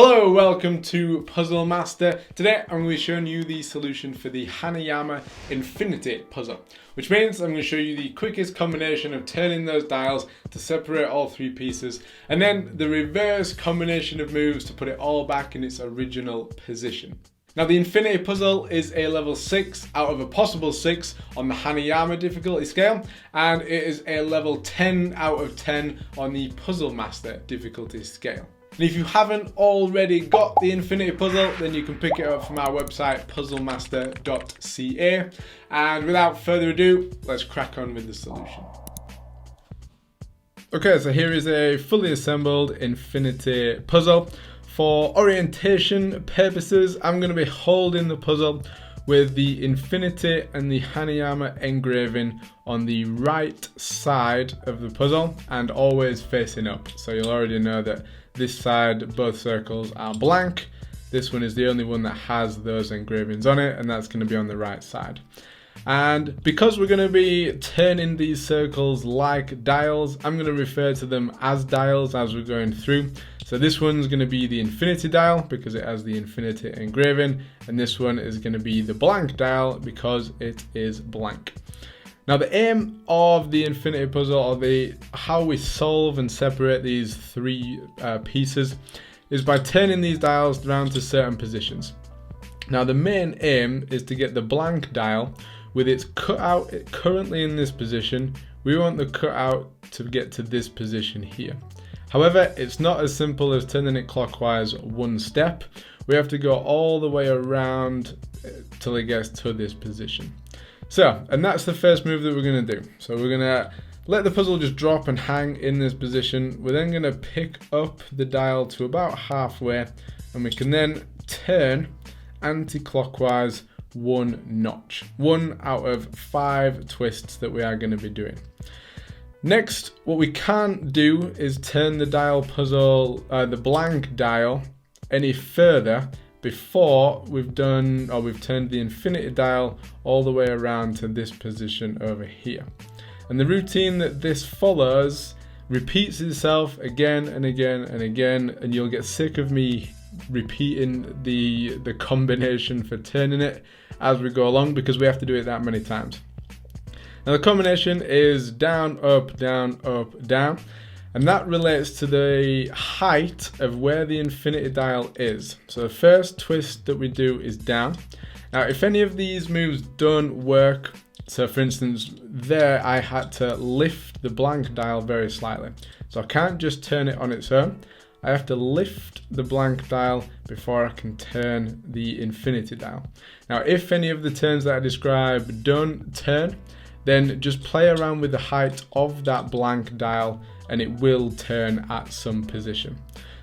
Hello, welcome to Puzzle Master. Today I'm going to be showing you the solution for the Hanayama infinity puzzle, which means I'm going to show you the quickest combination of turning those dials to separate all three pieces, and then the reverse combination of moves to put it all back in its original position. Now, the infinity puzzle is a level 6 out of a possible 6 on the Hanayama difficulty scale, and it is a level 10 out of 10 on the Puzzle Master difficulty scale. And if you haven't already got the infinity puzzle, then you can pick it up from our website puzzlemaster.ca. And without further ado, let's crack on with the solution. Okay, so here is a fully assembled infinity puzzle. For orientation purposes, I'm going to be holding the puzzle with the infinity and the Hanayama engraving on the right side of the puzzle and always facing up. So you'll already know that this side, both circles are blank. This one is the only one that has those engravings on it, and that's going to be on the right side. And because we're going to be turning these circles like dials, I'm going to refer to them as dials as we're going through. So this one's going to be the infinity dial because it has the infinity engraving, and this one is going to be the blank dial because it is blank. Now, the aim of the infinity puzzle, or how we solve and separate these three pieces, is by turning these dials around to certain positions. Now, the main aim is to get the blank dial with its cutout currently in this position. We want the cutout to get to this position here. However, it's not as simple as turning it clockwise one step. We have to go all the way around till it gets to this position. So, and that's the first move that we're going to do. So we're going to let the puzzle just drop and hang in this position. We're then going to pick up the dial to about halfway, and we can then turn anti-clockwise one notch. 1 out of 5 twists that we are going to be doing. Next, what we can't do is turn the dial puzzle, the blank dial, any further before we've turned the infinity dial all the way around to this position over here. And the routine that this follows repeats itself again and again and again, and you'll get sick of me repeating the combination for turning it as we go along because we have to do it that many times. Now, the combination is down, up, down, up, down. And that relates to the height of where the infinity dial is. So the first twist that we do is down. Now, if any of these moves don't work, so for instance, there I had to lift the blank dial very slightly. So I can't just turn it on its own. I have to lift the blank dial before I can turn the infinity dial. Now, if any of the turns that I described don't turn, then just play around with the height of that blank dial and it will turn at some position.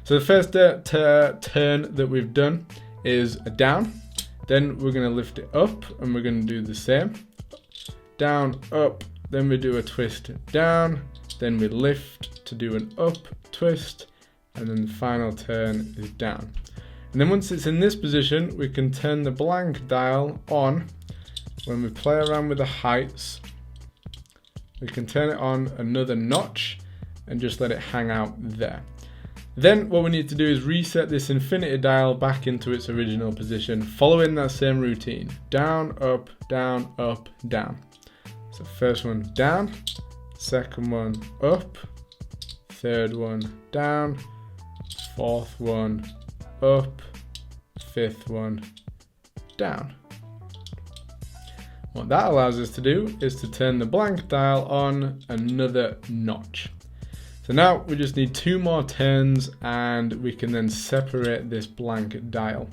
So the first turn that we've done is a down. Then we're going to lift it up and we're going to do the same. Down, up, then we do a twist down, then we lift to do an up twist, and then the final turn is down. And then once it's in this position, we can turn the blank dial on. When we play around with the heights, we can turn it on another notch and just let it hang out there. Then what we need to do is reset this infinity dial back into its original position, following that same routine. Down, up, down, up, down. So first one down, second one up, third one down, fourth one up, fifth one down. What that allows us to do is to turn the blank dial on another notch. So now we just need 2 more turns and we can then separate this blank dial.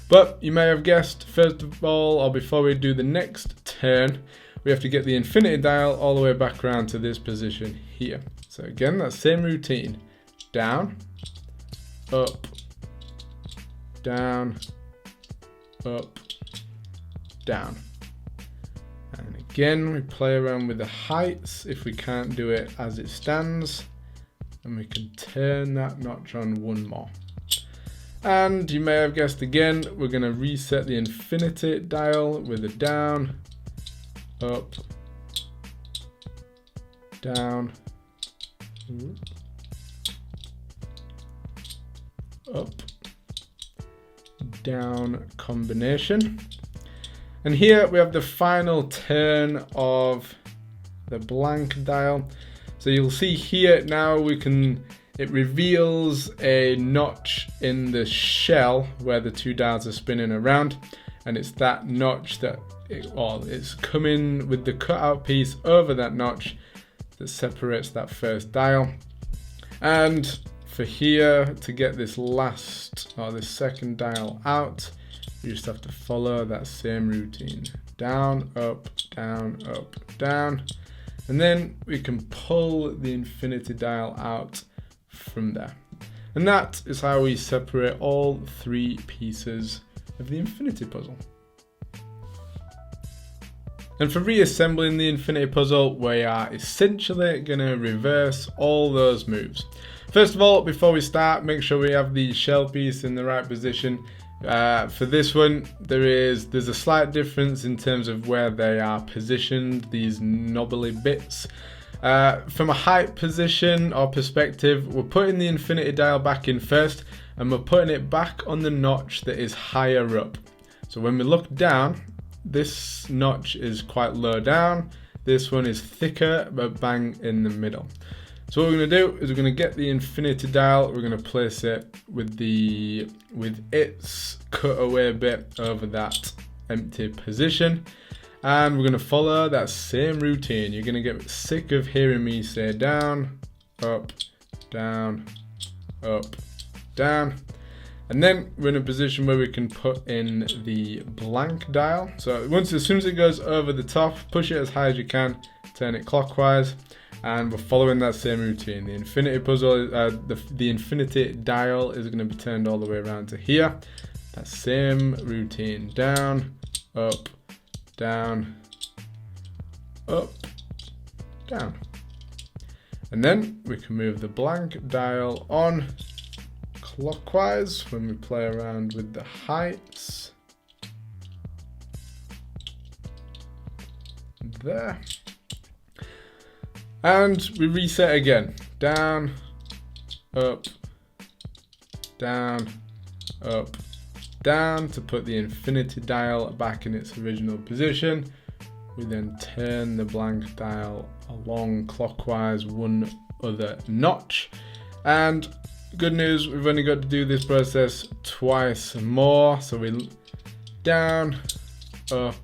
But you may have guessed, first of all, or before we do the next turn, we have to get the infinity dial all the way back around to this position here. So again, that same routine. Down, up, down, up, down. And again, we play around with the heights if we can't do it as it stands. And we can turn that notch on one more. And you may have guessed again, we're going to reset the infinity dial with a down, up, down, up, down combination. And here we have the final turn of the blank dial. So you'll see here now it reveals a notch in the shell where the two dials are spinning around, and it's that notch that it's coming with the cutout piece over that notch that separates that first dial. And for here to get this this second dial out, you just have to follow that same routine. Down, up, down, up, down. And then we can pull the infinity dial out from there. And that is how we separate all three pieces of the infinity puzzle. And for reassembling the infinity puzzle, we are essentially going to reverse all those moves. First of all, before we start, make sure we have the shell piece in the right position. For this one, there's a slight difference in terms of where they are positioned, these knobbly bits. From a height position or perspective, we're putting the infinity dial back in first, and we're putting it back on the notch that is higher up. So when we look down, this notch is quite low down, this one is thicker but bang in the middle. So what we're going to do is we're going to get the infinity dial, we're going to place it with its cutaway bit over that empty position, and we're going to follow that same routine. You're going to get sick of hearing me say down, up, down, up, down. And then we're in a position where we can put in the blank dial. So as soon as it goes over the top, push it as high as you can, turn it clockwise, and we're following that same routine. The infinity puzzle, the infinity dial is going to be turned all the way around to here. That same routine: down, up, down, up, down. And then we can move the blank dial on clockwise when we play around with the heights. There. And we reset again. Down, up, down, up, down to put the infinity dial back in its original position. We then turn the blank dial along clockwise one other notch. And good news, we've only got to do this process twice more. So we down, up,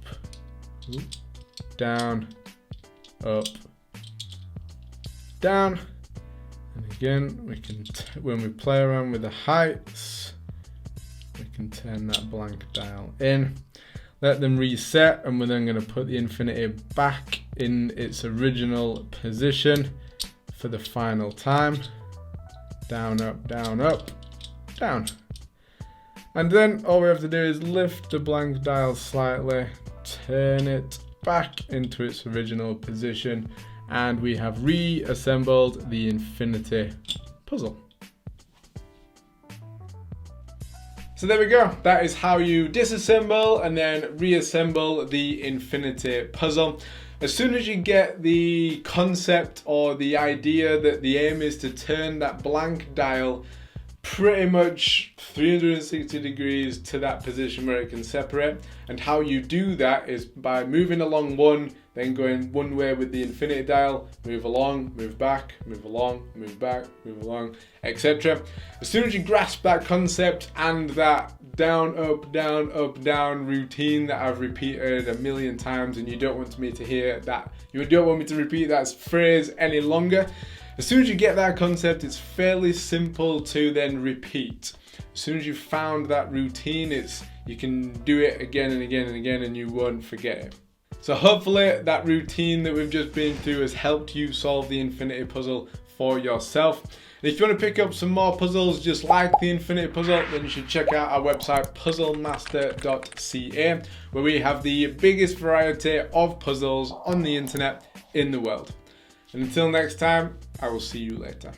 down, up, down. And again, we can when we play around with the heights, we can turn that blank dial in, let them reset, and we're then going to put the infinity back in its original position for the final time. Down, up, down, up, down. And then all we have to do is lift the blank dial slightly, turn it back into its original position, and we have reassembled the infinity puzzle. So there we go. That is how you disassemble and then reassemble the infinity puzzle. As soon as you get the concept or the idea that the aim is to turn that blank dial pretty much 360 degrees to that position where it can separate, and how you do that is by moving along one, then going one way with the infinity dial, move along, move back, move along, move back, move along, etc. As soon as you grasp that concept and that down, up, down routine that I've repeated a million times, and you don't want me to hear that, you don't want me to repeat that phrase any longer, as soon as you get that concept, it's fairly simple to then repeat. As soon as you've found that routine, you can do it again and again and again, and you won't forget it. So hopefully that routine that we've just been through has helped you solve the infinity puzzle for yourself. And if you want to pick up some more puzzles just like the infinity puzzle, then you should check out our website puzzlemaster.ca, where we have the biggest variety of puzzles on the internet in the world. And until next time, I will see you later.